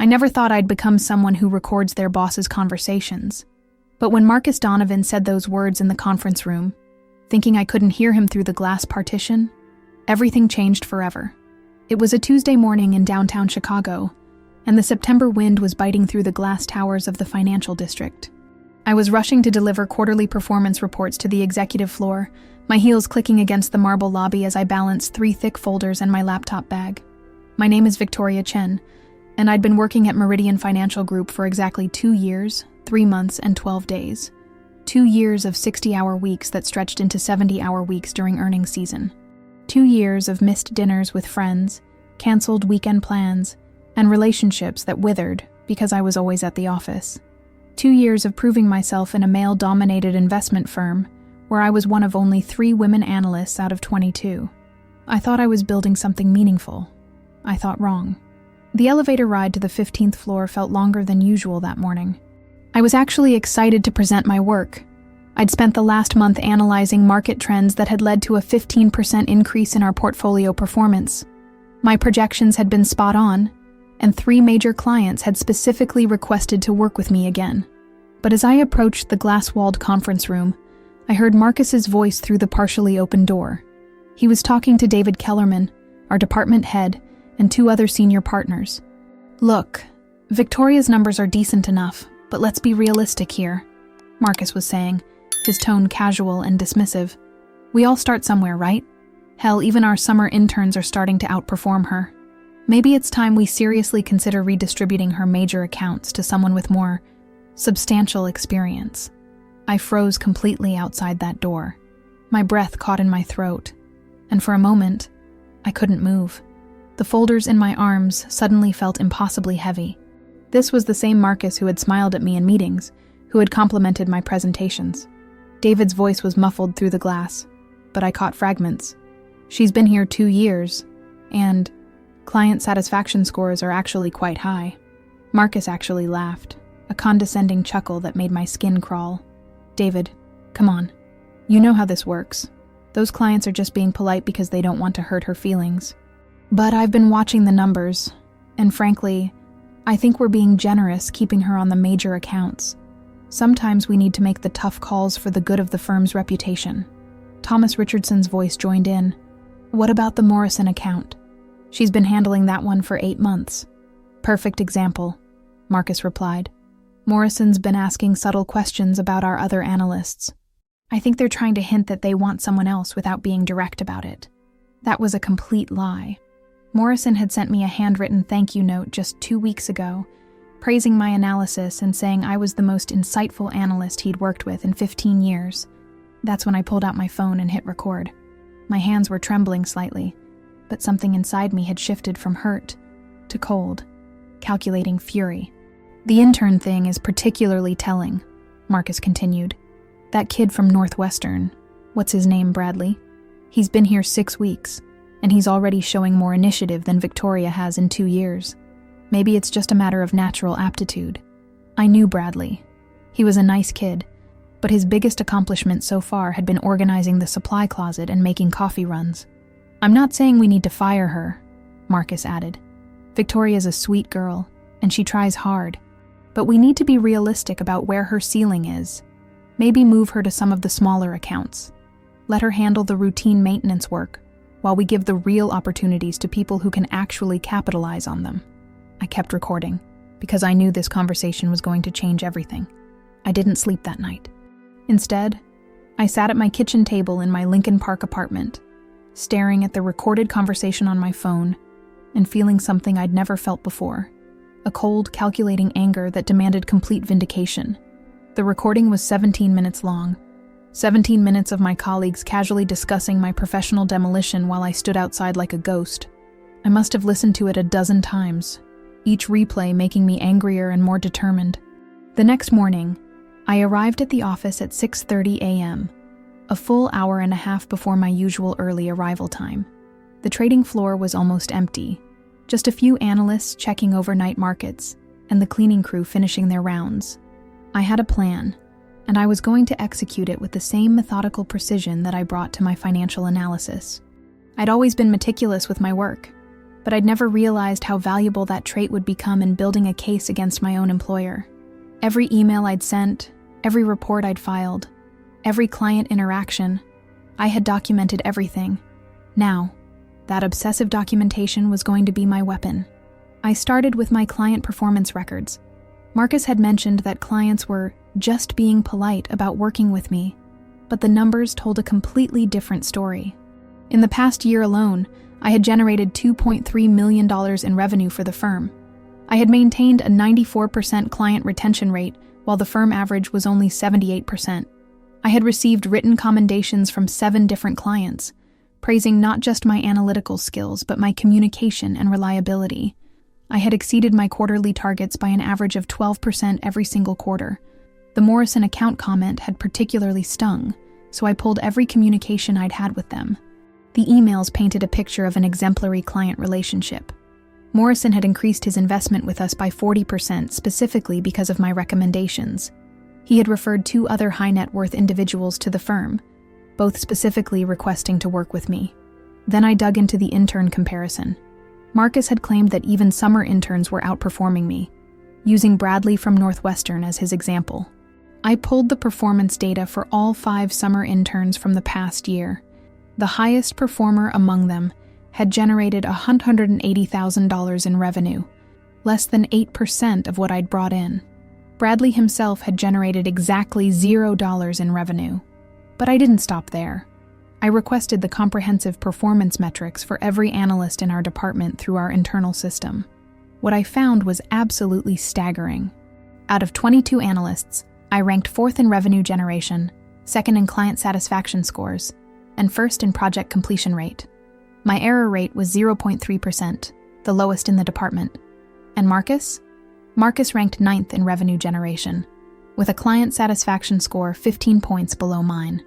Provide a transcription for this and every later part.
I never thought I'd become someone who records their boss's conversations. But when Marcus Donovan said those words in the conference room, thinking I couldn't hear him through the glass partition, everything changed forever. It was a Tuesday morning in downtown Chicago, and the September wind was biting through the glass towers of the financial district. I was rushing to deliver quarterly performance reports to the executive floor, my heels clicking against the marble lobby as I balanced 3 thick folders and my laptop bag. My name is Victoria Chen, and I'd been working at Meridian Financial Group for exactly 2 years, 3 months, and 12 days. 2 years of 60-hour weeks that stretched into 70-hour weeks during earnings season. 2 years of missed dinners with friends, canceled weekend plans, and relationships that withered because I was always at the office. 2 years of proving myself in a male-dominated investment firm where I was one of only 3 women analysts out of 22. I thought I was building something meaningful. I thought wrong. The elevator ride to the 15th floor felt longer than usual that morning. I was actually excited to present my work. I'd spent the last month analyzing market trends that had led to a 15% increase in our portfolio performance. My projections had been spot on, and 3 major clients had specifically requested to work with me again. But as I approached the glass-walled conference room, I heard Marcus's voice through the partially open door. He was talking to David Kellerman, our department head, and 2 other senior partners. "Look, Victoria's numbers are decent enough, but let's be realistic here," Marcus was saying, his tone casual and dismissive. "We all start somewhere, right? Hell, even our summer interns are starting to outperform her. Maybe it's time we seriously consider redistributing her major accounts to someone with more substantial experience." I froze completely outside that door. My breath caught in my throat, and for a moment, I couldn't move. The folders in my arms suddenly felt impossibly heavy. This was the same Marcus who had smiled at me in meetings, who had complimented my presentations. David's voice was muffled through the glass, but I caught fragments. "She's been here 2 years, and client satisfaction scores are actually quite high." Marcus actually laughed, a condescending chuckle that made my skin crawl. "David, come on. You know how this works. Those clients are just being polite because they don't want to hurt her feelings. But I've been watching the numbers, and frankly, I think we're being generous keeping her on the major accounts. Sometimes we need to make the tough calls for the good of the firm's reputation." Thomas Richardson's voice joined in. "What about the Morrison account? She's been handling that one for 8 months. "Perfect example," Marcus replied. "Morrison's been asking subtle questions about our other analysts. I think they're trying to hint that they want someone else without being direct about it. That was a complete lie. Morrison had sent me a handwritten thank you note just 2 weeks ago, praising my analysis and saying I was the most insightful analyst he'd worked with in 15 years. That's when I pulled out my phone and hit record. My hands were trembling slightly, but something inside me had shifted from hurt to cold, calculating fury. "The intern thing is particularly telling," Marcus continued. "That kid from Northwestern, what's his name, Bradley? He's been here 6 weeks, and he's already showing more initiative than Victoria has in 2 years. Maybe it's just a matter of natural aptitude. I knew Bradley. He was a nice kid, but his biggest accomplishment so far had been organizing the supply closet and making coffee runs. I'm not saying we need to fire her," Marcus added. "Victoria's a sweet girl, and she tries hard, but we need to be realistic about where her ceiling is. Maybe move her to some of the smaller accounts. Let her handle the routine maintenance work, while we give the real opportunities to people who can actually capitalize on them." I kept recording, because I knew this conversation was going to change everything. I didn't sleep that night. Instead, I sat at my kitchen table in my Lincoln Park apartment, staring at the recorded conversation on my phone and feeling something I'd never felt before, a cold, calculating anger that demanded complete vindication. The recording was 17 minutes long, 17 minutes of my colleagues casually discussing my professional demolition while I stood outside like a ghost. I must have listened to it a dozen times, each replay making me angrier and more determined. The next morning, I arrived at the office at 6:30 a.m., a full hour and a half before my usual early arrival time. The trading floor was almost empty, just a few analysts checking overnight markets, and the cleaning crew finishing their rounds. I had a plan, and I was going to execute it with the same methodical precision that I brought to my financial analysis. I'd always been meticulous with my work, but I'd never realized how valuable that trait would become in building a case against my own employer. Every email I'd sent, every report I'd filed, every client interaction, I had documented everything. Now, that obsessive documentation was going to be my weapon. I started with my client performance records. Marcus had mentioned that clients were just being polite about working with me, but the numbers told a completely different story. In the past year alone, I had generated $2.3 million in revenue for the firm. I had maintained a 94% client retention rate, while the firm average was only 78%. I had received written commendations from 7 different clients, praising not just my analytical skills, but my communication and reliability. I had exceeded my quarterly targets by an average of 12% every single quarter. The Morrison account comment had particularly stung, so I pulled every communication I'd had with them. The emails painted a picture of an exemplary client relationship. Morrison had increased his investment with us by 40% specifically because of my recommendations. He had referred 2 other high-net-worth individuals to the firm, both specifically requesting to work with me. Then I dug into the intern comparison. Marcus had claimed that even summer interns were outperforming me, using Bradley from Northwestern as his example. I pulled the performance data for all 5 summer interns from the past year. The highest performer among them had generated $180,000 in revenue, less than 8% of what I'd brought in. Bradley himself had generated exactly $0 in revenue. But I didn't stop there. I requested the comprehensive performance metrics for every analyst in our department through our internal system. What I found was absolutely staggering. Out of 22 analysts, I ranked 4th in revenue generation, 2nd in client satisfaction scores, and 1st in project completion rate. My error rate was 0.3%, the lowest in the department. And Marcus? Marcus ranked 9th in revenue generation, with a client satisfaction score 15 points below mine.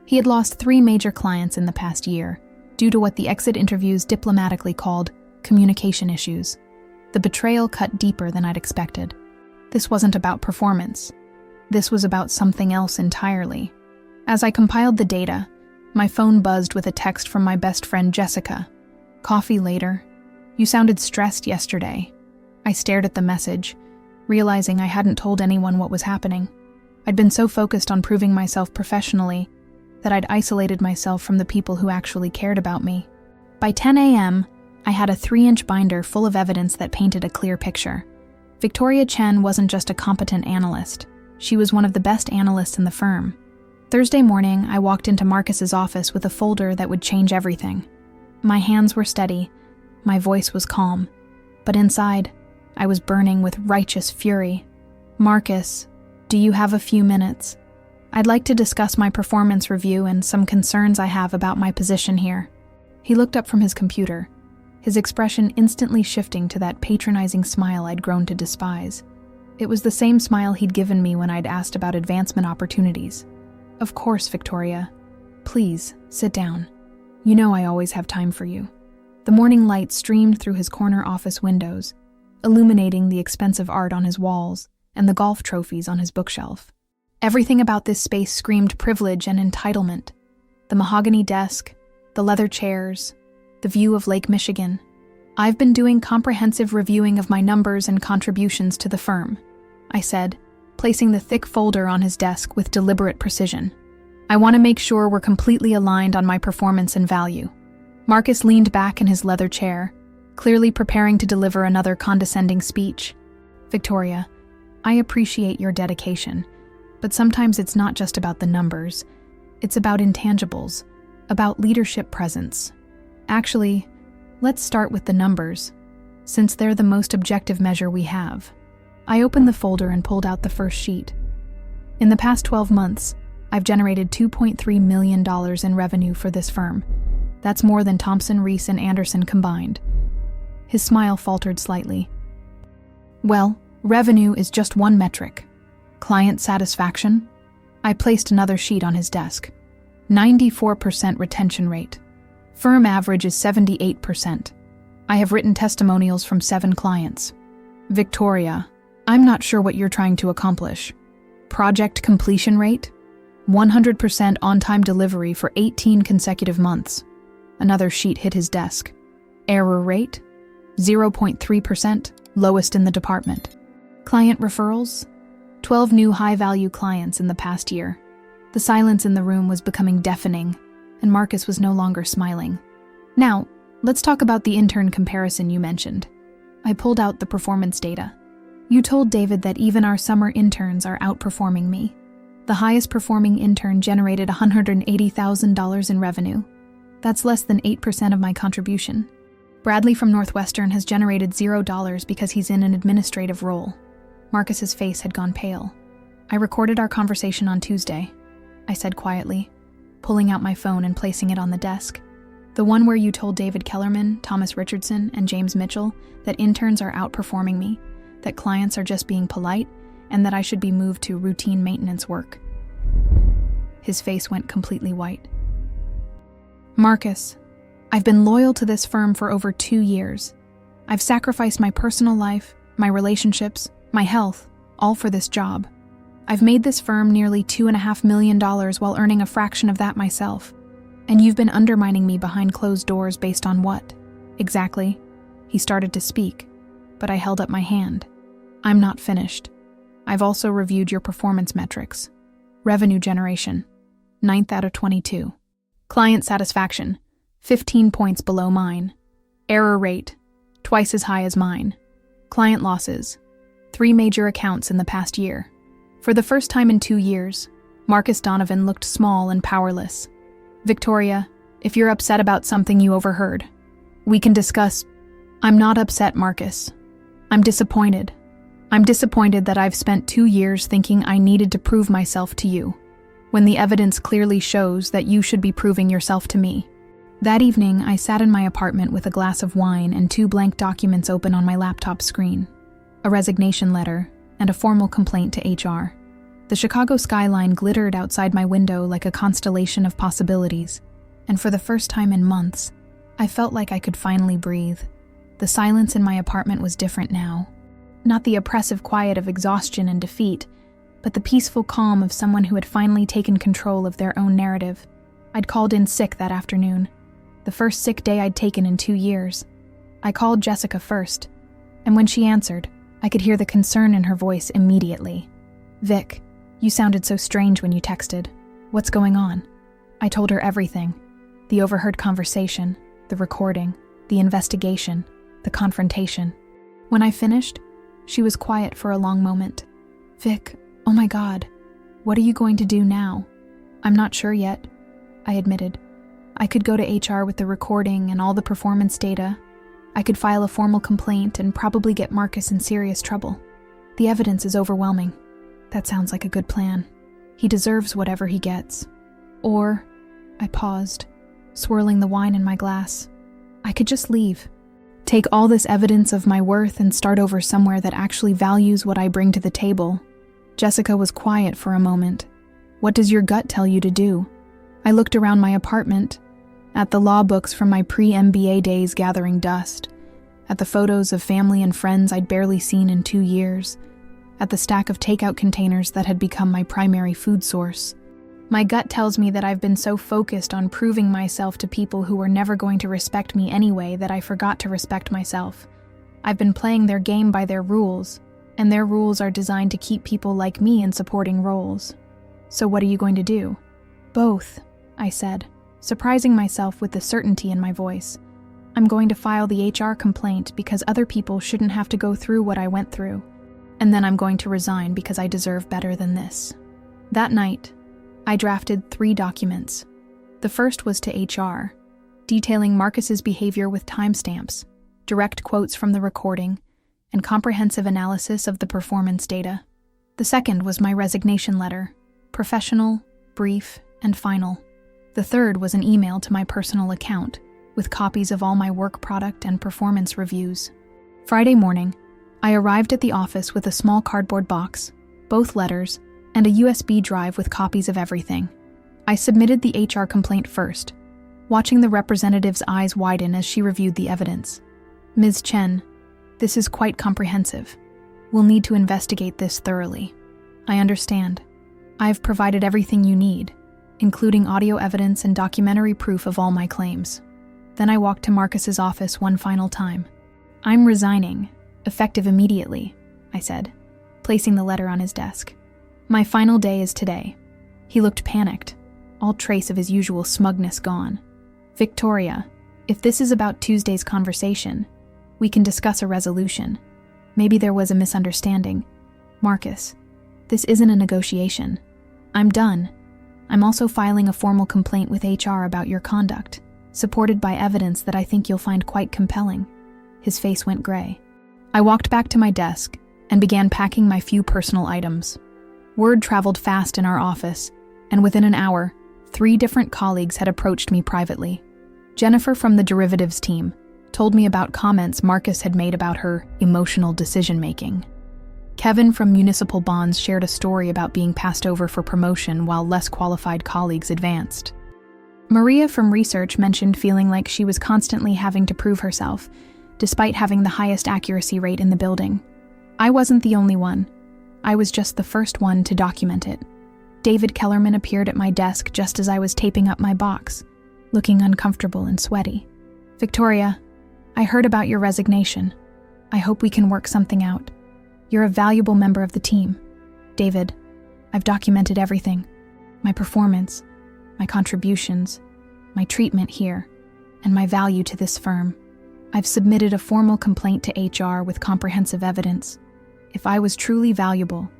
He had lost 3 major clients in the past year, due to what the exit interviews diplomatically called communication issues. The betrayal cut deeper than I'd expected. This wasn't about performance. This was about something else entirely. As I compiled the data, my phone buzzed with a text from my best friend Jessica. "Coffee later. You sounded stressed yesterday." I stared at the message, realizing I hadn't told anyone what was happening. I'd been so focused on proving myself professionally that I'd isolated myself from the people who actually cared about me. By 10 a.m., I had a 3-inch binder full of evidence that painted a clear picture. Victoria Chen wasn't just a competent analyst. She was one of the best analysts in the firm. Thursday morning, I walked into Marcus's office with a folder that would change everything. My hands were steady, my voice was calm, but inside, I was burning with righteous fury. "Marcus, do you have a few minutes? I'd like to discuss my performance review and some concerns I have about my position here." He looked up from his computer, his expression instantly shifting to that patronizing smile I'd grown to despise. It was the same smile he'd given me when I'd asked about advancement opportunities. "Of course, Victoria. Please, sit down. You know I always have time for you." The morning light streamed through his corner office windows, illuminating the expensive art on his walls and the golf trophies on his bookshelf. Everything about this space screamed privilege and entitlement. The mahogany desk, the leather chairs, the view of Lake Michigan. "I've been doing comprehensive reviewing of my numbers and contributions to the firm," I said, placing the thick folder on his desk with deliberate precision. "I want to make sure we're completely aligned on my performance and value." Marcus leaned back in his leather chair, clearly preparing to deliver another condescending speech. "Victoria, I appreciate your dedication, but sometimes it's not just about the numbers. It's about intangibles, about leadership presence. Actually, let's start with the numbers, since they're the most objective measure we have." I opened the folder and pulled out the first sheet. "In the past 12 months, I've generated $2.3 million in revenue for this firm. That's more than Thompson, Reese, and Anderson combined." His smile faltered slightly. "Well, revenue is just one metric. Client satisfaction?" I placed another sheet on his desk. 94% retention rate. Firm average is 78%. I have written testimonials from 7 clients. "Victoria, I'm not sure what you're trying to accomplish. Project completion rate? 100% on-time delivery for 18 consecutive months." Another sheet hit his desk. "Error rate? 0.3%, lowest in the department. Client referrals? 12 new high-value clients in the past year. The silence in the room was becoming deafening, and Marcus was no longer smiling. Now, let's talk about the intern comparison you mentioned. I pulled out the performance data. You told David that even our summer interns are outperforming me. The highest performing intern generated $180,000 in revenue. That's less than 8% of my contribution. Bradley from Northwestern has generated $0 because he's in an administrative role. Marcus's face had gone pale. I recorded our conversation on Tuesday, I said quietly, pulling out my phone and placing it on the desk. The one where you told David Kellerman, Thomas Richardson, and James Mitchell that interns are outperforming me, that clients are just being polite, and that I should be moved to routine maintenance work. His face went completely white. Marcus, I've been loyal to this firm for over 2 years. I've sacrificed my personal life, my relationships, my health, all for this job. I've made this firm nearly $2.5 million while earning a fraction of that myself. And you've been undermining me behind closed doors based on what? Exactly. He started to speak, but I held up my hand. I'm not finished. I've also reviewed your performance metrics. Revenue generation, 9th out of 22. Client satisfaction, 15 points below mine. Error rate, twice as high as mine. Client losses, 3 major accounts in the past year. For the first time in 2 years, Marcus Donovan looked small and powerless. Victoria, if you're upset about something you overheard, we can discuss. I'm not upset, Marcus. I'm disappointed. I'm disappointed that I've spent 2 years thinking I needed to prove myself to you, when the evidence clearly shows that you should be proving yourself to me. That evening, I sat in my apartment with a glass of wine and 2 blank documents open on my laptop screen, a resignation letter and a formal complaint to HR. The Chicago skyline glittered outside my window like a constellation of possibilities, and for the first time in months, I felt like I could finally breathe. The silence in my apartment was different now. Not the oppressive quiet of exhaustion and defeat, but the peaceful calm of someone who had finally taken control of their own narrative. I'd called in sick that afternoon, the first sick day I'd taken in 2 years. I called Jessica first, and when she answered, I could hear the concern in her voice immediately. Vic, you sounded so strange when you texted. What's going on? I told her everything. The overheard conversation, the recording, the investigation, the confrontation. When I finished, she was quiet for a long moment. Vic, oh my God, what are you going to do now? I'm not sure yet, I admitted. I could go to HR with the recording and all the performance data. I could file a formal complaint and probably get Marcus in serious trouble. The evidence is overwhelming. That sounds like a good plan. He deserves whatever he gets. Or, I paused, swirling the wine in my glass. I could just leave. Take all this evidence of my worth and start over somewhere that actually values what I bring to the table. Jessica was quiet for a moment. What does your gut tell you to do? I looked around my apartment, at the law books from my pre-MBA days gathering dust, at the photos of family and friends I'd barely seen in 2 years, at the stack of takeout containers that had become my primary food source. My gut tells me that I've been so focused on proving myself to people who were never going to respect me anyway that I forgot to respect myself. I've been playing their game by their rules, and their rules are designed to keep people like me in supporting roles. So what are you going to do? Both, I said, surprising myself with the certainty in my voice. I'm going to file the HR complaint because other people shouldn't have to go through what I went through. And then I'm going to resign because I deserve better than this. That night, I drafted 3 documents. The first was to HR, detailing Marcus's behavior with timestamps, direct quotes from the recording, and comprehensive analysis of the performance data. The second was my resignation letter, professional, brief, and final. The third was an email to my personal account, with copies of all my work product and performance reviews. Friday morning, I arrived at the office with a small cardboard box, both letters, and a USB drive with copies of everything. I submitted the HR complaint first, watching the representative's eyes widen as she reviewed the evidence. Ms. Chen, this is quite comprehensive. We'll need to investigate this thoroughly. I understand. I've provided everything you need, including audio evidence and documentary proof of all my claims. Then I walked to Marcus's office one final time. "I'm resigning, effective immediately," I said, placing the letter on his desk. "My final day is today." He looked panicked, all trace of his usual smugness gone. "Victoria, if this is about Tuesday's conversation, we can discuss a resolution. Maybe there was a misunderstanding. Marcus, this isn't a negotiation. I'm done. I'm also filing a formal complaint with HR about your conduct, supported by evidence that I think you'll find quite compelling." His face went gray. I walked back to my desk and began packing my few personal items. Word traveled fast in our office, and within an hour, 3 different colleagues had approached me privately. Jennifer from the derivatives team told me about comments Marcus had made about her emotional decision-making. Kevin from municipal bonds shared a story about being passed over for promotion while less qualified colleagues advanced. Maria from research mentioned feeling like she was constantly having to prove herself, despite having the highest accuracy rate in the building. I wasn't the only one. I was just the first one to document it. David Kellerman appeared at my desk just as I was taping up my box, looking uncomfortable and sweaty. "Victoria, I heard about your resignation. I hope we can work something out. You're a valuable member of the team." "David, I've documented everything. My performance, my contributions, my treatment here, and my value to this firm. I've submitted a formal complaint to HR with comprehensive evidence. If I was truly valuable,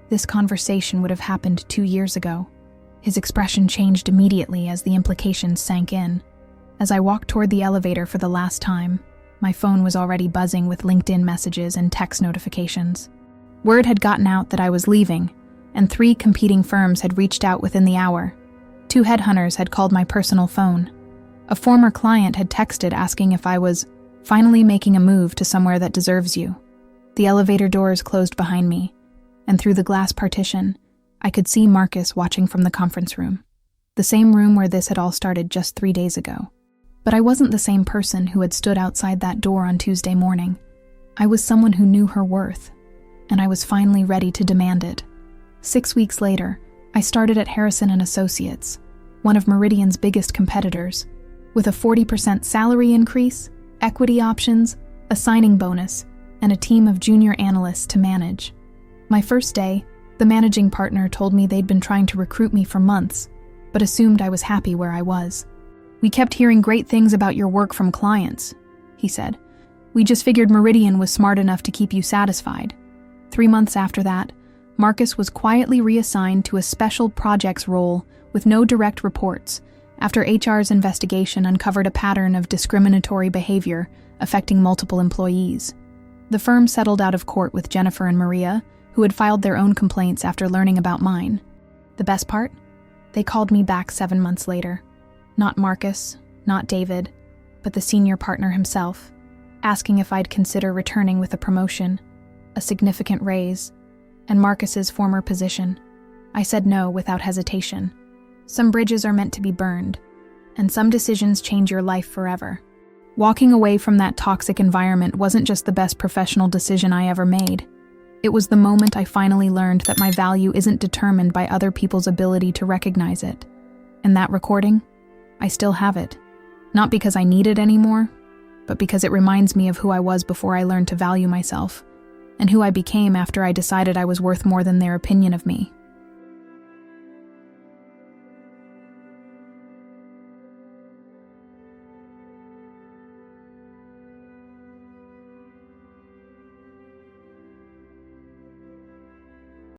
this conversation would have happened 2 years ago." His expression changed immediately as the implications sank in. As I walked toward the elevator for the last time, my phone was already buzzing with LinkedIn messages and text notifications. Word had gotten out that I was leaving, and 3 competing firms had reached out within the hour. 2 headhunters had called my personal phone. A former client had texted asking if I was finally making a move to somewhere that deserves you. The elevator doors closed behind me, and through the glass partition, I could see Marcus watching from the conference room, the same room where this had all started just 3 days ago. But I wasn't the same person who had stood outside that door on Tuesday morning. I was someone who knew her worth, and I was finally ready to demand it. 6 weeks later, I started at Harrison & Associates, one of Meridian's biggest competitors, with a 40% salary increase, equity options, a signing bonus, and a team of junior analysts to manage. My first day, the managing partner told me they'd been trying to recruit me for months, but assumed I was happy where I was. "We kept hearing great things about your work from clients," he said. "We just figured Meridian was smart enough to keep you satisfied." 3 months after that, Marcus was quietly reassigned to a special projects role with no direct reports after HR's investigation uncovered a pattern of discriminatory behavior affecting multiple employees. The firm settled out of court with Jennifer and Maria, who had filed their own complaints after learning about mine. The best part? They called me back 7 months later. Not Marcus, not David, but the senior partner himself, asking if I'd consider returning with a promotion, a significant raise, and Marcus's former position. I said no without hesitation. Some bridges are meant to be burned, and some decisions change your life forever. Walking away from that toxic environment wasn't just the best professional decision I ever made. It was the moment I finally learned that my value isn't determined by other people's ability to recognize it. And that recording? I still have it. Not because I need it anymore, but because it reminds me of who I was before I learned to value myself, and who I became after I decided I was worth more than their opinion of me.